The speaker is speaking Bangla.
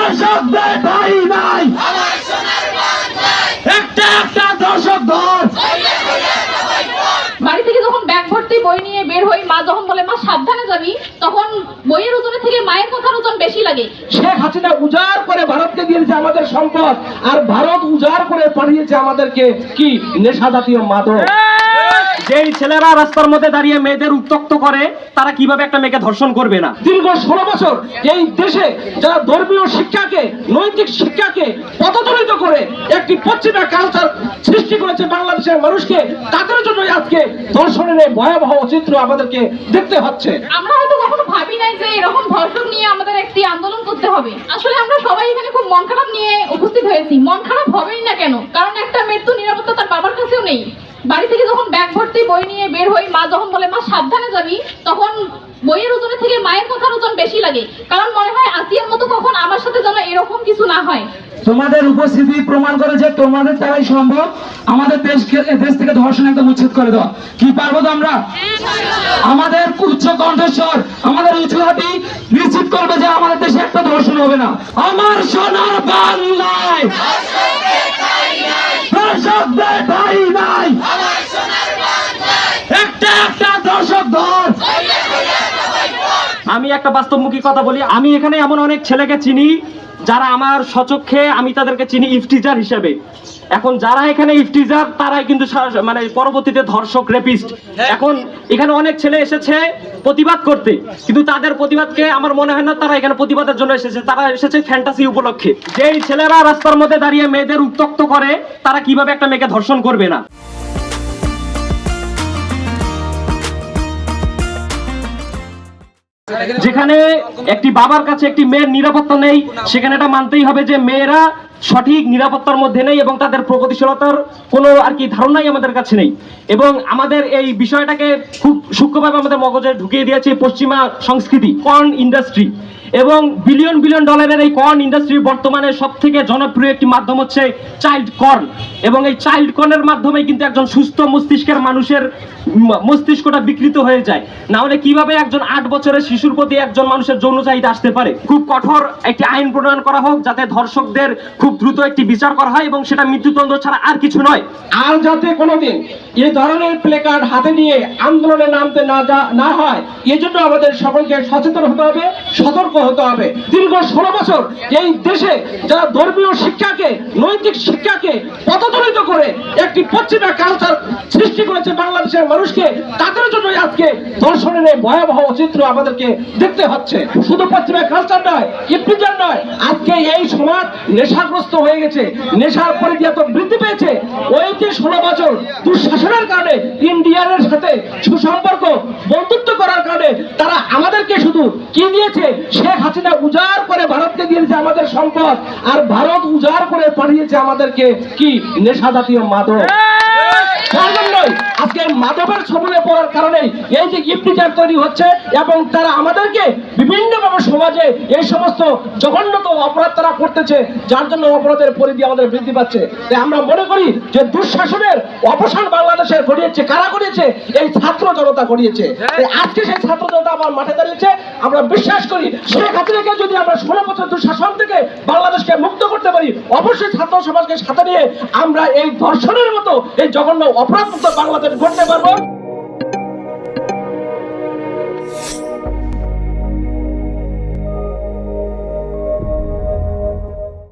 দর্শকদের ভাই নাই, একটা একটা দর্শক ধর। বাড়ি থেকে যখন ব্যাগ ভর্তি বই নিয়ে বের হই, মা যখন বলে মা সাবধানে যাবি, তখন বইয়ের ওজনের থেকে মায়ের কথার ওজন বেশি লাগে। শেখ হাসিনা উজাড় করে ভারতকে দিয়েছে আমাদের সম্পদ, আর ভারত উজাড় করে পাঠিয়েছে আমাদেরকে কি নেশা জাতীয় মাদক। যেই ছেলেরা রাস্তার মধ্যে দাঁড়িয়ে মেয়েদের উত্তক্ত করে, তারা কিভাবে একটা মেয়েকে ধর্ষণ করবে না? দীর্ঘ 16 বছর এই দেশে যারা ধর্মীয় শিক্ষাকে, নৈতিক শিক্ষাকে পদদলিত করে একটি পশ্চিমা কালচার সৃষ্টি করেছে বাংলাদেশের মানুষকে, তাদের জন্য আজকে ধর্ষণের এই ভয়াবহ চিত্র আমাদেরকে দেখতে হচ্ছে। আমরা হয়তো কখনো ভাবি নাই যে এরকম ধর্ষণ নিয়ে আমাদের একটি আন্দোলন করতে হবে। আসলে আমরা সবাই এখানে খুব মন খারাপ নিয়ে উপস্থিত হয়েছি। মন খারাপ হবেই না কেন, কারণ একটা মৃত্যু নিরাপত্তা তার বাবার কাছেও নেই। বাড়ি থেকে যখন ব্যাগ ভর্তি বই নিয়ে বের হই, মা যখন বলে মা সাবধানে যাবি, তখন বইয়ের ওজনের থেকে মায়ের কথার ওজন বেশি লাগে। কারণ মনে হয় আসিয়ার মতো কখন আমার সাথে যেন এরকম কিছু না হয়। তোমাদের উপস্থিতি প্রমাণ করে যে তোমাদের দ্বারাই সম্ভব আমাদের দেশ থেকে ধর্ষণ একদম উচ্ছেদ করে দেওয়া। কি পারবো তো আমরা? আমাদের উচ্চ কণ্ঠস্বর, আমাদের উঁচু হাতি নিশ্চিত করবে যে আমাদের দেশে একটা ধর্ষণ হবে না। আমার সোনার বাংলায় দর্শকদের ভাই নাই, একটা একটা দর্শক ধর। আমি একটা বাস্তবমুখী কথা বলি, আমি এখানে এমন অনেক ছেলেকে চিনি যারা আমার সচক্ষে আমি তাদেরকে চিনি ইফটিজার হিসেবে। এখন যারা এখানে ইফটিজার, তারাই কিন্তু মানে পরবর্তীতে ধর্ষক, রেপিস্ট। এখন এখানে অনেক ছেলে এসেছে প্রতিবাদ করতে, কিন্তু তাদের প্রতিবাদকে আমার মনে হয় না তারা এখানে প্রতিবাদের জন্য এসেছে, তারা এসেছে ফ্যান্টাসি উপলক্ষে। যেই ছেলেরা রাস্তার মধ্যে দাঁড়িয়ে মেয়েদের উত্তক্ত করে, তারা কিভাবে একটা মেয়েকে ধর্ষণ করবে না? যেখানে একটি বাবার কাছে একটি মেয়ের নিরাপত্তা নেই, সেখানে এটা মানতেই হবে যে মেয়েরা সঠিক নিরাপত্তার মধ্যে নেই এবং তাদের প্রগতিশীলতার কোনো আর কি ধারণাই আমাদের কাছে নেই। এবং আমাদের এই বিষয়টাকে খুব সূক্ষ্মভাবে আমাদের মগজে ঢুকিয়ে দিয়েছে পশ্চিমা সংস্কৃতি, কর্ন ইন্ডাস্ট্রি। এবং বিলিয়ন বিলিয়ন ডলারের এই কর্ন ইন্ডাস্ট্রি বর্তমানে সব থেকে জনপ্রিয় একটি মাধ্যম হচ্ছে চাইল্ড কর্ন। এবং এই চাইল্ড কর্নের মাধ্যমে কিন্তু একজন সুস্থ মস্তিষ্কের মানুষের মস্তিষ্কটা বিকৃত হয়ে যায়। না হলে কিভাবে একজন 8 বছরের শিশুর প্রতি একজন মানুষের যৌন চাহিদা আসতে পারে? খুব কঠোর একটি আইন প্রণয়ন করা হোক, যাতে ধর্ষকদের খুব দ্রুত একটি বিচার করা হয় এবং সেটা মৃত্যুদণ্ড ছাড়া আর কিছু নয়। আর যাতে কোনোদিন এই ধরনের প্লেকার্ড হাতে নিয়ে আন্দোলনে নামতে না হয়, এজন্য আমাদের সকলকে সচেতন হতে হবে, সতর্ক হতে হবে। দীর্ঘ 16 বছর এই দেশে যারা ধর্মীয় শিক্ষাকে, নৈতিক শিক্ষাকে পদদলিত করে একটি পশ্চিমা কালচার সৃষ্টি করেছে বাংলাদেশের মানুষকে, তাদের জন্য আজকে ধর্ষণের এই ভয়াবহ চিত্র আমাদেরকে দেখতে হচ্ছে। শুধু পশ্চিমা কালচার নয়, ইফটিজার নয়, আজকে এই সমাজ নেশাগ্রস্ত হয়ে গেছে, নেশার পরিধি এত বৃদ্ধি পেয়েছে। ওই যে 16 বছর দুঃশাসনের কারণে, ইন্ডিয়ানের সাথে সুসম্পর্ক, বন্ধুত্ব করার কারণে তারা আমাদেরকে শুধু কি দিয়েছে? শেখ হাসিনা উজাড় করে ভারতকে দিয়েছে আমাদের সম্পদ, আর ভারত উজাড় করে পাঠিয়েছে আমাদেরকে কি নেশা জাতীয় মাদক। আজকে মাদকের ছবলে পড়ার কারণে এই যে ইফতিজার তৈরি হচ্ছে, এবং তারা আমাদেরকে বিভিন্নভাবে সমাজে এই সমস্ত জঘন্যতম অপরাধ তারা করতেছে, যার জন্য অপরাধের পরিধি আমাদের বৃদ্ধি পাচ্ছে। তাই আমরা মনে করি যে দুঃশাসনের অবসান বাংলাদেশের ঘটিয়েছে কারা করিয়েছে? এই ছাত্র জনতা করিয়েছে। আজকে সেই ছাত্র জনতা আবার মাঠে দাঁড়িয়েছে। আমরা বিশ্বাস করি শেখ হাসিনাকে যদি আমরা 16 বছর দুঃশাসন থেকে বাংলাদেশকে মুক্ত করতে পারি, অবশ্যই ছাত্র সমাজকে সাথে নিয়ে আমরা এই ধর্ষণের মতো এই জঘন্য অপরাধ মুক্ত বাংলাদেশ গড়তে পারবো।